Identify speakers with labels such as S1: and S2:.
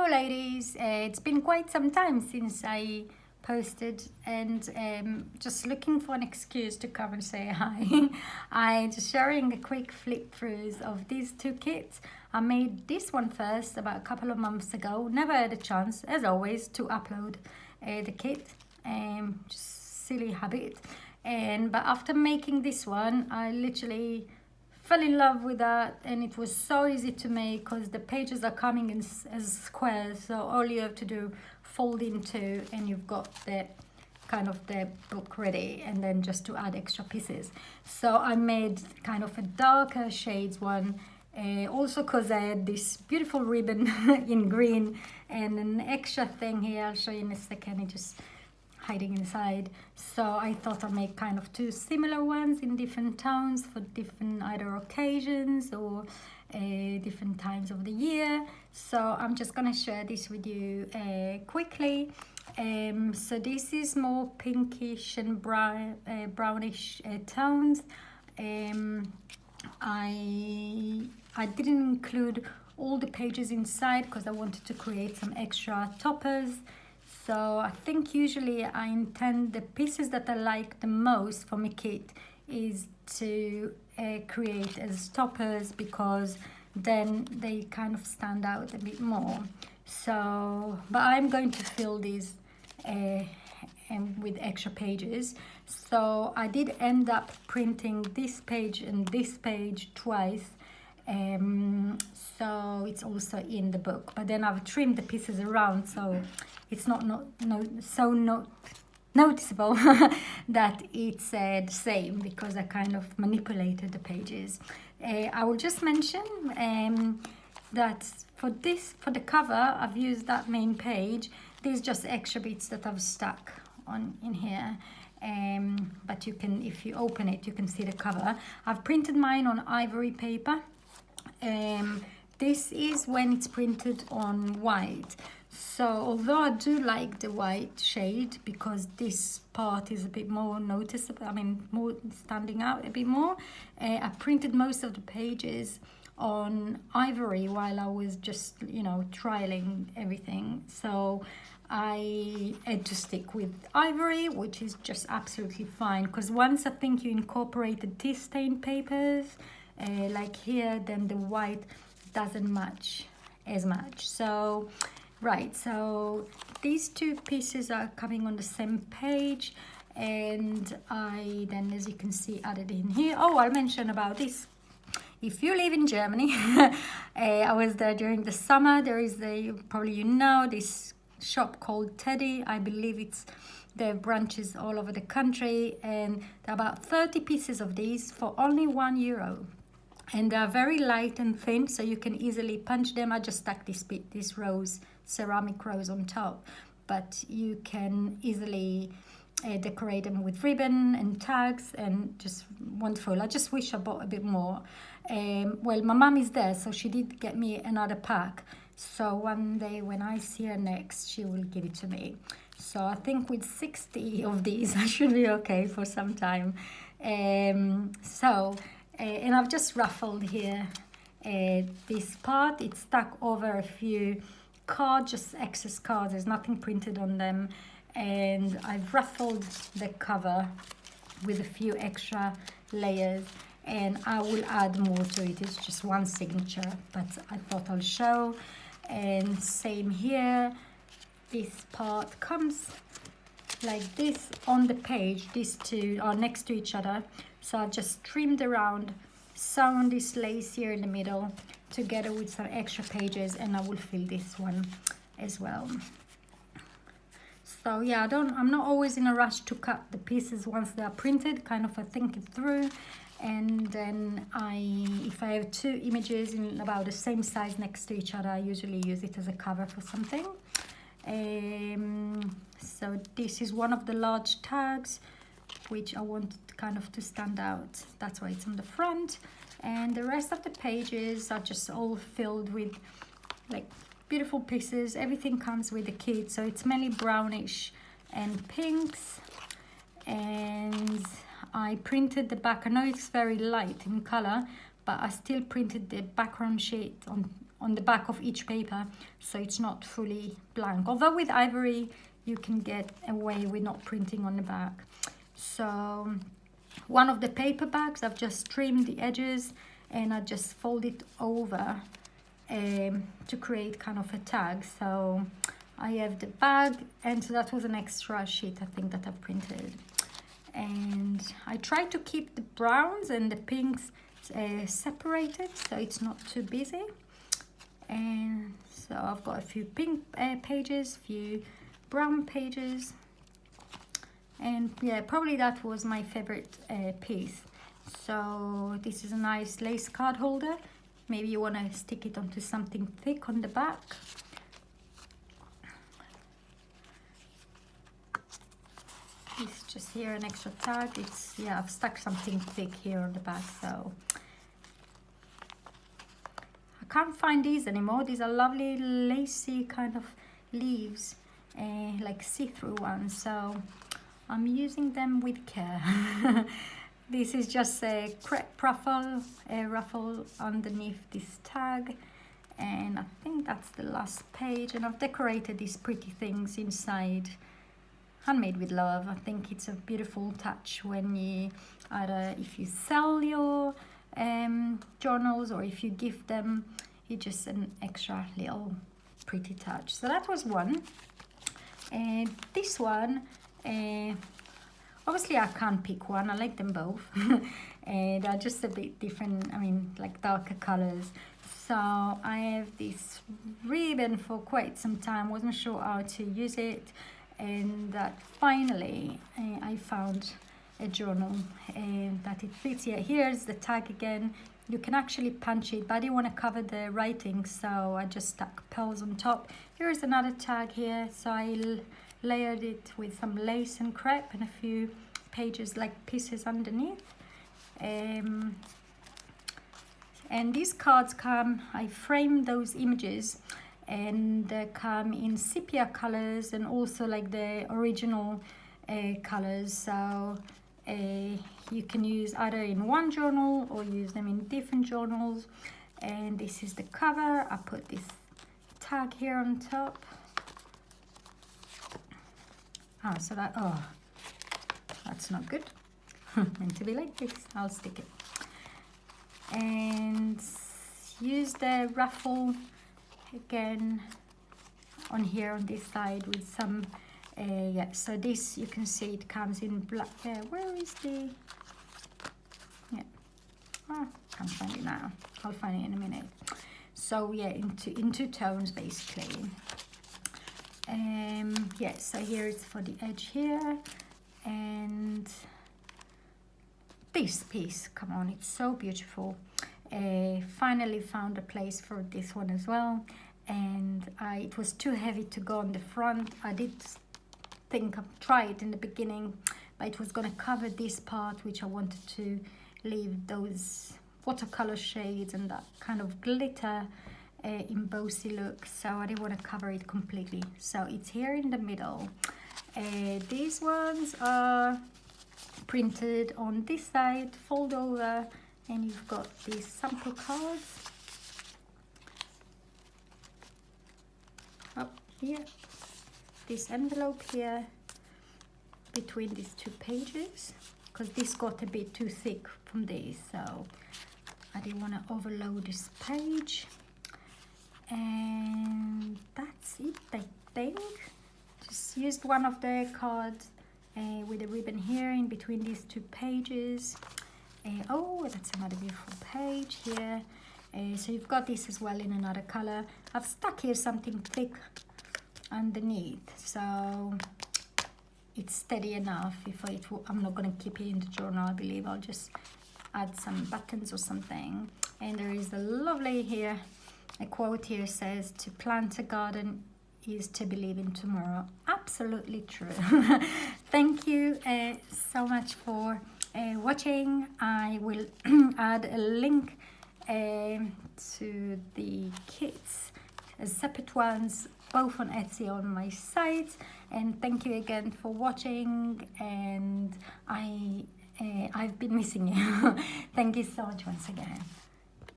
S1: Hello ladies, it's been quite some time since I posted and just looking for an excuse to come and say hi. I'm just sharing a quick flip throughs of these two kits. I made this one first about a couple of months ago, never had a chance as always to upload the kit, just silly habit. But after making this one I literally fell in love with that, and it was so easy to make because the pages are coming in as squares, so all you have to do fold into and you've got the kind of the book ready, and then just to add extra pieces. So I made kind of a darker shades one, also because I had this beautiful ribbon in green and an extra thing here. I'll show you in a second. It just hiding inside, so I thought I'd make kind of two similar ones in different tones for different either occasions or different times of the year. So I'm just gonna share this with you quickly. So this is more pinkish and brown, brownish tones. I didn't include all the pages inside because I wanted to create some extra toppers. So I think usually I intend the pieces that I like the most for my kit is to create as toppers, because then they kind of stand out a bit more. So, but I'm going to fill these with extra pages. So I did end up printing this page and this page twice. So it's also in the book, but then I've trimmed the pieces around so it's not noticeable that it's the same, because I kind of manipulated the pages. I will just mention that for the cover I've used that main page. These just extra bits that I've stuck on in here. But you can, if you open it, you can see the cover. I've printed mine on ivory paper. This is when it's printed on white. So although I do like the white shade because this part is a bit more noticeable, I mean more standing out a bit more, I printed most of the pages on ivory while I was just, you know, trialing everything. So I had to stick with ivory, which is just absolutely fine, because once I think you incorporated tea stain papers like here, then the white doesn't match as much. So right, so these two pieces are coming on the same page, and I then, as you can see, added in here. Oh, I'll mention about this. If you live in Germany, I was there during the summer. There is probably you know, this shop called Teddy. I believe they have branches all over the country, and there are about 30 pieces of these for only €1. And they are very light and thin, so you can easily punch them. I just stuck this rose, ceramic rose on top, but you can easily decorate them with ribbon and tags, and just wonderful. I just wish I bought a bit more. Well, my mum is there, so she did get me another pack. So one day when I see her next, she will give it to me. So I think with 60 of these, I should be okay for some time. And I've just ruffled here this part. It's stuck over a few cards, just excess cards. There's nothing printed on them. And I've ruffled the cover with a few extra layers, and I will add more to it. It's just one signature, but I thought I'll show. And same here, this part comes like this on the page. These two are next to each other, so I just trimmed around, sewn this lace here in the middle together with some extra pages, and I will fill this one as well. So yeah, I'm not always in a rush to cut the pieces once they are printed. Kind of I think it through, and then if I have two images in about the same size next to each other, I usually use it as a cover for something. So this is one of the large tags which I want kind of to stand out. That's why it's on the front, and the rest of the pages are just all filled with like beautiful pieces. Everything comes with the kit, so it's mainly brownish and pinks. And I printed the back. I know it's very light in color, but I still printed the background sheet on the back of each paper, so it's not fully blank. Although with ivory you can get away with not printing on the back. So one of the paper bags, I've just trimmed the edges and I just fold it over to create kind of a tag. So I have the bag, and so that was an extra sheet I think that I printed. And I try to keep the browns and the pinks separated so it's not too busy. And so I've got a few pink pages, few brown pages, and yeah, probably that was my favorite piece. So this is a nice lace card holder. Maybe you want to stick it onto something thick on the back. It's just here an extra tag. It's, yeah, I've stuck something thick here on the back, so I can't find these anymore. These are lovely lacy kind of leaves, like see-through ones, so I'm using them with care. This is just a crepe ruffle underneath this tag, and I think that's the last page. And I've decorated these pretty things inside. Handmade with love. I think it's a beautiful touch when you either, if you sell your journals or if you give them, it's just an extra little pretty touch. So that was one. And this one, obviously I can't pick one, I like them both. And they're just a bit different, I mean, like darker colors. So I have this ribbon for quite some time, wasn't sure how to use it. And that finally I found a journal that it fits. Yeah, here's the tag again. You can actually punch it, but I didn't want to cover the writing, so I just stuck pearls on top. Here's another tag here, so I layered it with some lace and crepe and a few pages like pieces underneath. And these cards come, I framed those images, and they come in sepia colors and also like the original colors. So you can use either in one journal or use them in different journals. And this is the cover. I put this tag here on top. So that, that's not good. Meant to be like this. I'll stick it. And use the ruffle again on here on this side with some yeah, so this you can see it comes in black. Where is the, yeah, can't find it now, I'll find it in a minute. So yeah, in two tones basically. Yeah, so here it's for the edge here. And this piece, come on, it's so beautiful. Finally found a place for this one as well, and it was too heavy to go on the front. I did think I'd try it in the beginning, but it was going to cover this part, which I wanted to leave those watercolor shades and that kind of glitter embossy look, so I didn't want to cover it completely. So it's here in the middle. These ones are printed on this side, fold over, and you've got these sample cards up here, this envelope here between these two pages, because this got a bit too thick from this, so I didn't want to overload this page. And that's it, I think. Just used one of the cards with a ribbon here in between these two pages. Oh, that's another beautiful page here. So you've got this as well in another color. I've stuck here something thick underneath, so it's steady enough. I'm not going to keep it in the journal, I believe. I'll just add some buttons or something. And there is a lovely here, a quote here says, "To plant a garden is to believe in tomorrow." Absolutely true. Thank you so much for watching. I will add a link to the kits as separate ones, both on Etsy on my site. And thank you again for watching, and I've been missing you. Thank you so much once again.